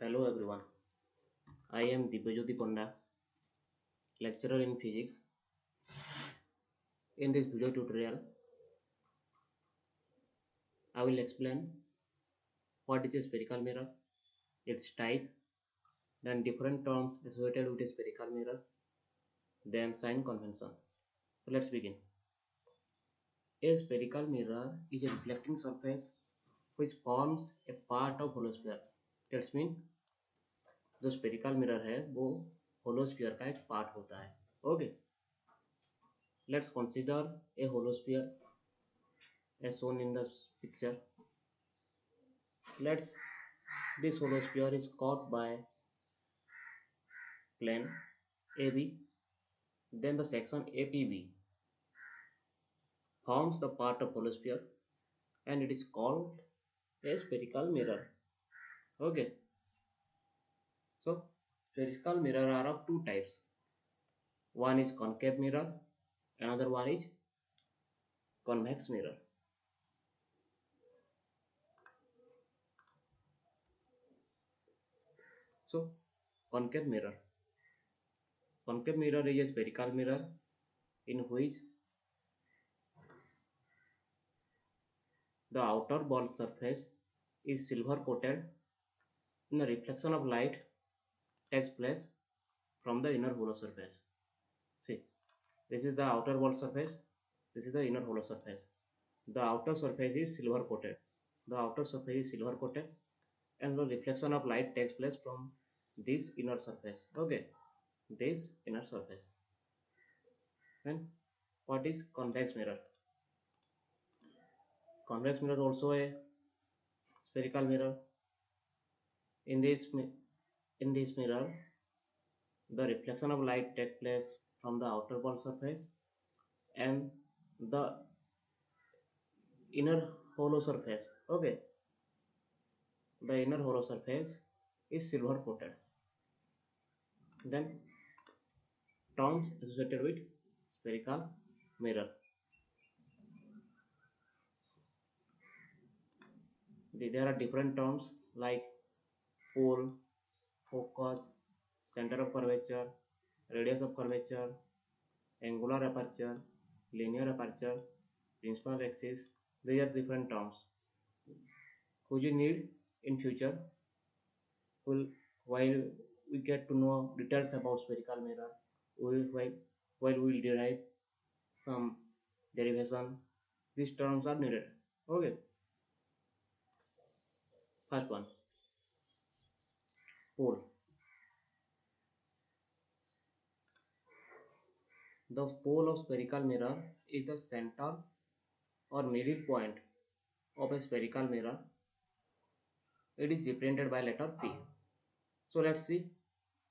Hello everyone, I am Dibyajyoti Panda, lecturer in physics. In this video tutorial, I will explain what is a spherical mirror, its type, then different terms associated with a spherical mirror, then sign convention. So let's begin. A spherical mirror is a reflecting surface which forms a part of hollow sphere. That means जो spherical mirror है वो hollow sphere का एक part होता है. Okay, let's consider a hollow sphere as shown in the picture. Let's This hollow sphere is caught by plane AB, then the section APB forms the part of hollow sphere and it is called a spherical mirror. Okay, so spherical mirror are of two types. One is concave mirror, another one is convex mirror. So concave mirror. Concave mirror is a spherical mirror in which the outer ball surface is silver coated and the reflection of light takes place from the inner hollow surface. See, this is the outer ball surface, this is the inner hollow surface. The outer surface is silver coated. The outer surface is silver coated and the reflection of light takes place from this inner surface. Okay, this inner surface. And what is convex mirror? Convex mirror also a spherical mirror. In this mirror, the reflection of light takes place from the outer ball surface and the inner hollow surface. Okay, the inner hollow surface is silver coated. Then terms associated with spherical mirror. There are different terms like pole, focus, center of curvature, radius of curvature, angular aperture, linear aperture, principal axis. These are different terms which we need in future while we get to know details about spherical mirror. While we will derive some derivation, these terms are needed. Okay, first one, pole. The pole of spherical mirror is the center or middle point of a spherical mirror. It is represented by letter P. So let's see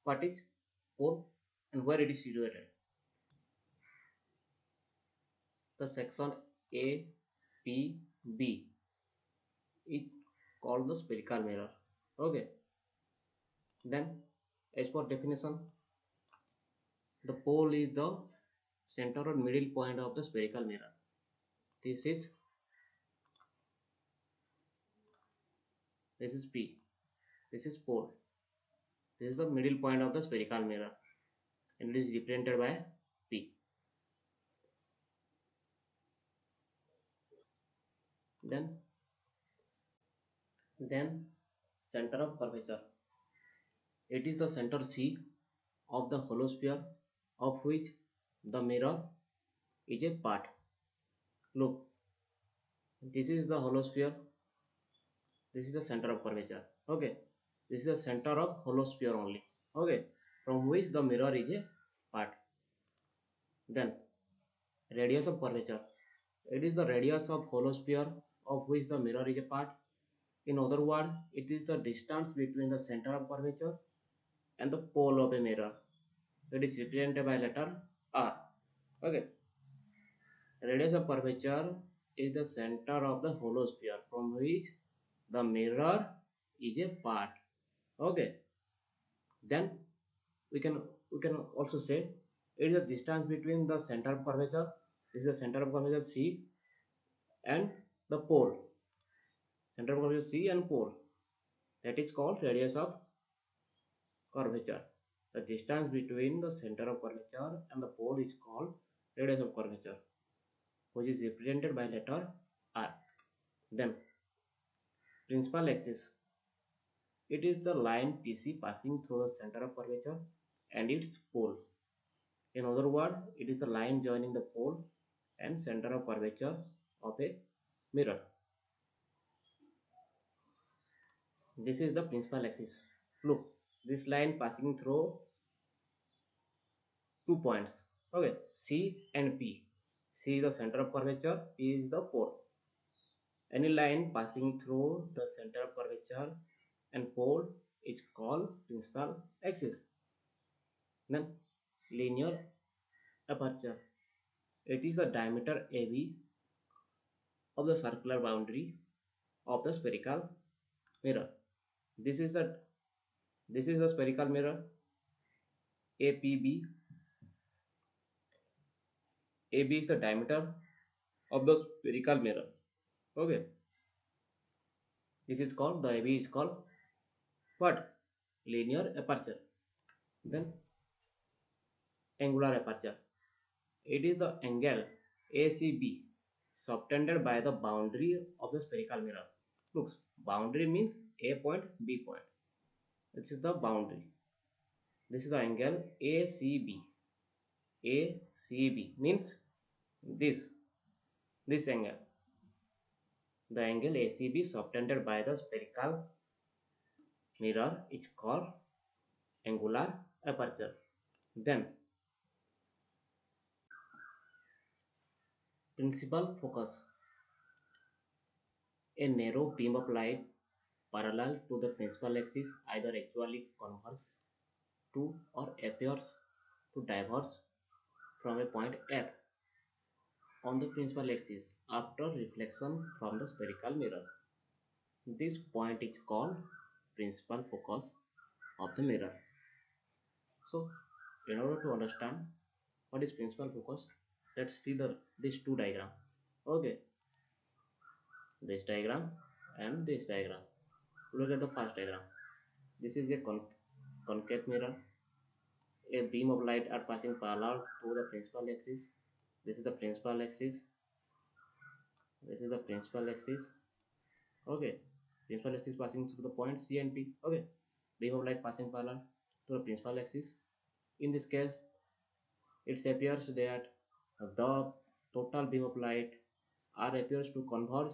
what is pole and where it is situated. The section A, P, B is called the spherical mirror. Okay. Then, as for definition, the pole is the center or middle point of the spherical mirror. This is P. This is pole. This is the middle point of the spherical mirror, and it is represented by P. Then center of curvature. It is the center C of the hollow sphere of which the mirror is a part. Look, this is the hollow sphere. This is the center of curvature. Okay, this is the center of hollow sphere only. Okay, from which the mirror is a part. Then radius of curvature. It is the radius of hollow sphere of which the mirror is a part. In other words, it is the distance between the center of curvature and the pole of a mirror. It is represented by letter R. Okay. Radius of curvature is the center of the hollow sphere from which the mirror is a part. Okay. Then we can also say it is the distance between the center of curvature. This is the center of curvature C and the pole. Center of curvature C and pole. That is called radius of curvature. The distance between the center of curvature and the pole is called radius of curvature, which is represented by letter R. Then principal axis. It is the line PC passing through the center of curvature and its pole. In other words, it is the line joining the pole and center of curvature of a mirror. This is the principal axis. Look, this line passing through 2 points. Okay, C and P. C is the center of curvature, P is the pole. Any line passing through the center of curvature and pole is called principal axis. Then linear aperture. It is the diameter AB of the circular boundary of the spherical mirror. This is the spherical mirror APB. AB is the diameter of the spherical mirror. Okay, this is called, the AB is called what? Linear aperture. Then angular aperture. It is the angle ACB subtended by the boundary of the spherical mirror. Looks, boundary means A point, B point. This is the boundary. This is the angle ACB. ACB means this angle. The angle ACB subtended by the spherical mirror is called angular aperture. Then principal focus. A narrow beam of light parallel to the principal axis either actually converges to or appears to diverge from a point F on the principal axis after reflection from the spherical mirror. This point is called principal focus of the mirror. So, in order to understand what is principal focus, let's see these two diagram. Okay, this diagram and this diagram. Look at the first diagram. This is a concave mirror. A beam of light are passing parallel to the principal axis. This is the principal axis. This is the principal axis. Okay, principal axis passing through the point C and P. Okay, beam of light passing parallel to the principal axis. In this case, it appears that the total beam of light R appears to converge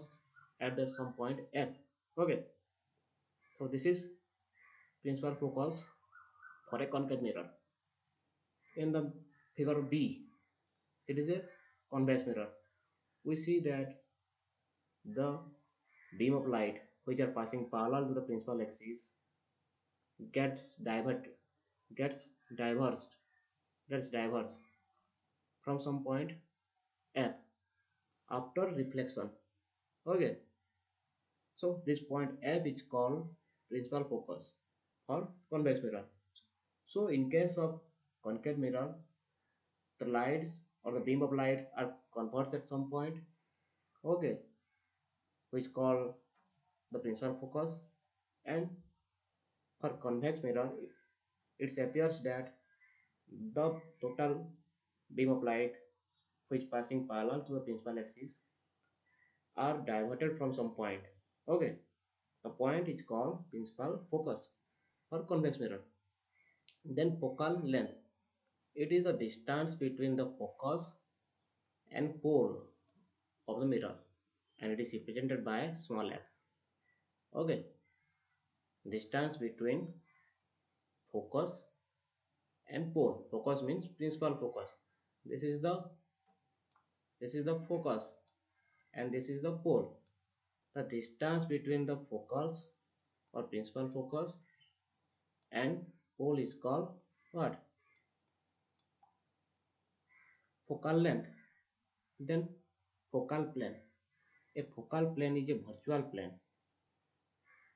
at some point F. Okay, so this is principal focus for a concave mirror. In the figure B, it is a convex mirror. We see that the beam of light which are passing parallel to the principal axis gets gets diverged, gets diverged from some point F after reflection. Okay, so this point F is called principal focus for convex mirror. So in case of concave mirror, the lights or the beam of lights are converged at some point. Okay, which call the principal focus. And for convex mirror, it appears that the total beam of light which passing parallel to the principal axis are diverted from some point. Okay, the point is called principal focus for convex mirror. Then focal length. It is the distance between the focus and pole of the mirror, and it is represented by small f. Okay, distance between focus and pole. Focus means principal focus. This is the focus and this is the pole. The distance between the focus or principal focus and pole is called what? Focal length. Then focal plane. A focal plane is a virtual plane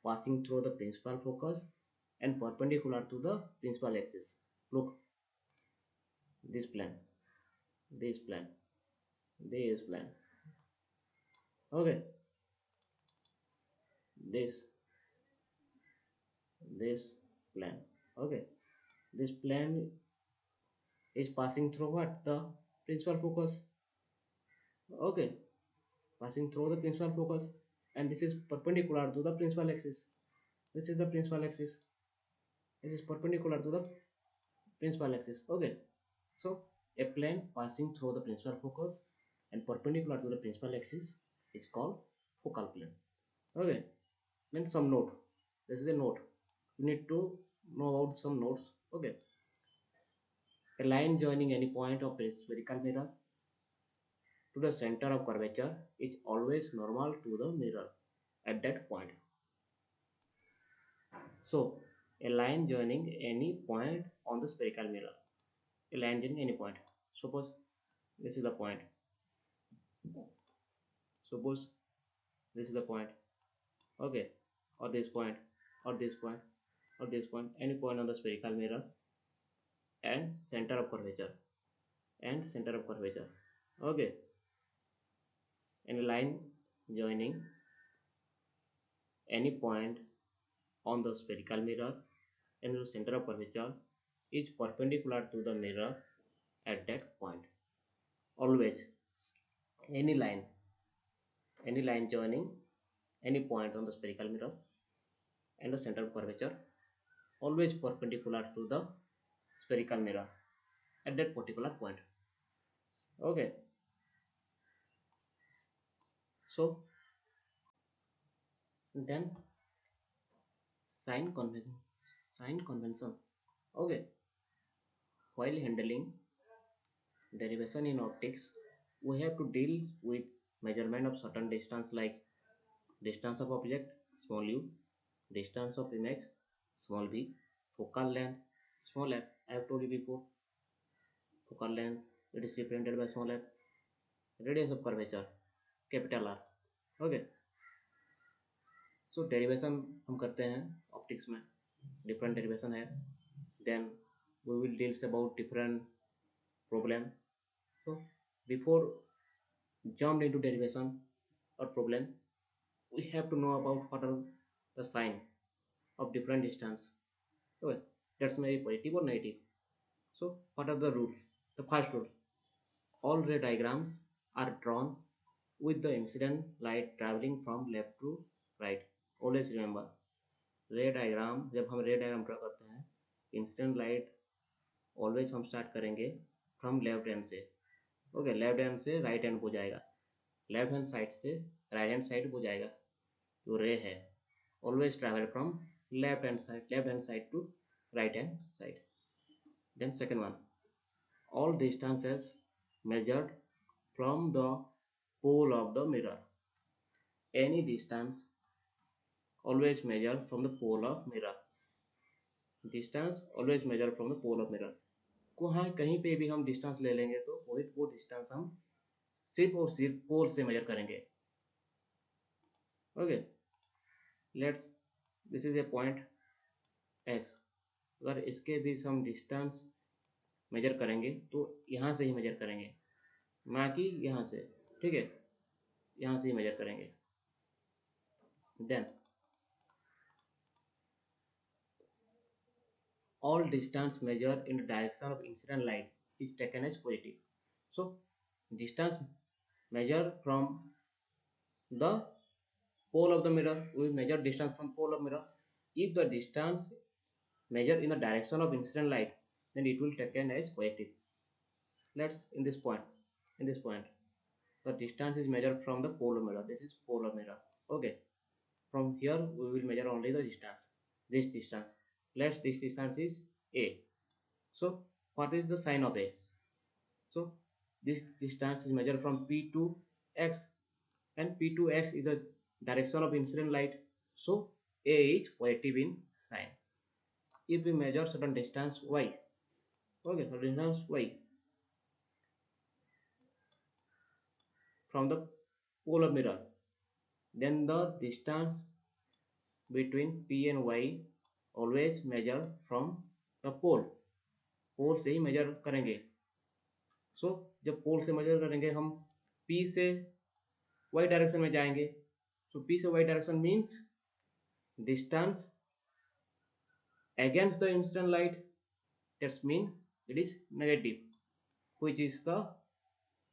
passing through the principal focus and perpendicular to the principal axis. Look, this plane, this plane, this plane. Okay, this plane. Okay, This plane is passing through what? The principal focus. Okay, passing through the principal focus, and this is perpendicular to the principal axis. This is the principal axis. This is perpendicular to the principal axis. Okay, so a plane passing through the principal focus and perpendicular to the principal axis is called focal plane. Okay, then some note. This is a note. You need to know about some notes. Okay, a line joining any point of a spherical mirror to the center of curvature is always normal to the mirror at that point. So, a line joining any point on the spherical mirror. A line joining any point. Suppose this is the point. Suppose this is the point. Okay, or this point, or this point, or this point. Any point on the spherical mirror and center of curvature. And center of curvature. Okay, any line joining any point on the spherical mirror and the center of curvature is perpendicular to the mirror at that point. Always any line joining any point on the spherical mirror and the center of curvature always perpendicular to the spherical mirror at that particular point. Okay, so then sign convention. Okay, while handling derivation in optics, we have to deal with measurement of certain distance like distance of object small u, distance of image small b, focal length small f. I have told you before, focal length it is represented by small f, radius of curvature capital R. Okay, so derivation हम करते हैं optics में, different derivation है, then we will deals about different problem. So before jump into derivation or problem, we have to know about what are the sign of different distance. Okay, that's maybe positive or negative. So what are the rule? The first rule, all ray diagrams are drawn with the incident light traveling from left to right. Always remember, ray diagram जब हम ray diagram draw करते हैं, incident light always हम start करेंगे from left hand से. ओके, left hand से right hand को जाएगा, लेफ्ट हैंड साइड से राइट हैंड साइड को जाएगा. जो रे है always travel from left hand side to right hand side. Then second one, all distances measured from the pole of the mirror. Any distance always measured from the pole of mirror. Distance always measured from the pole of mirror. कहीं पे भी हम distance ले लेंगे तो वो distance हम सिर्फ और सिर्फ पोल से मेजर करेंगे. Okay, let's this is a point x. अगर इसके भी हम डिस्टेंस मेजर करेंगे तो यहाँ से ही मेजर करेंगे, ना कि यहाँ से. ठीक है, यहाँ से ही मेजर करेंगे. Then all distance measured in the direction of incident light is taken as positive. So distance measured from the pole of the mirror, we measure distance from pole of mirror. If the distance measured in the direction of incident light, then it will taken as positive. Let's in this point, the distance is measured from the pole of mirror. This is pole of mirror. Okay, from here we will measure only the distance, this distance. Let's this distance is a. So what is the sign of a? So this distance is measured from p to x, and p to x is the direction of incident light, so a is positive in sign. If we measure certain distance y, okay, distance y from the pole of mirror, then the distance between p and y always measure from the pole. पोल से ही measure करेंगे. सो जब पोल से major करेंगे हम p से y direction में जाएंगे. सो p से y direction means distance against the incident light. That's mean it is negative, which is the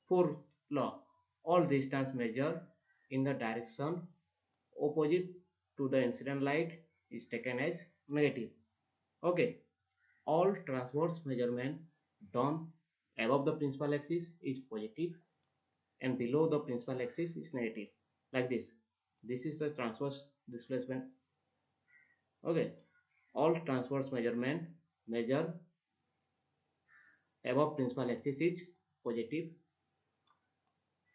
fourth law. All distance measured in the direction opposite to the incident light is taken as negative. Okay, all transverse measurement done above the principal axis is positive and below the principal axis is negative, like this. This is the transverse displacement. Okay, all transverse measurement measure above principal axis is positive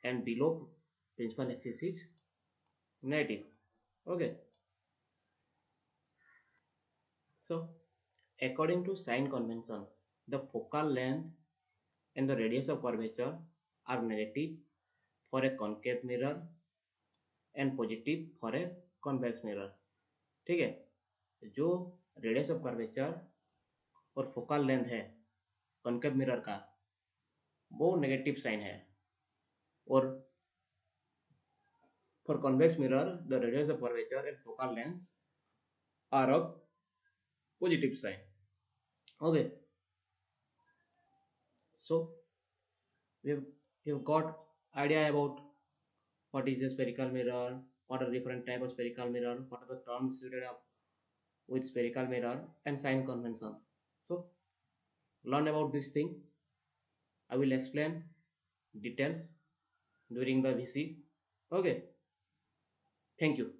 and below principal axis is negative. Okay, so according to sign convention, the focal length and the radius of curvature are negative for a concave mirror and positive for a convex mirror. ठीक है, जो radius of curvature और focal length है concave mirror का, वो negative sign है, और for convex mirror the radius of curvature and focal length are of positive sign. Okay, so we've got idea about what is a spherical mirror, what are different type of spherical mirror, what are the terms suited up with spherical mirror, and sign convention. So learn about this thing. I will explain details during the VC. Okay, thank you.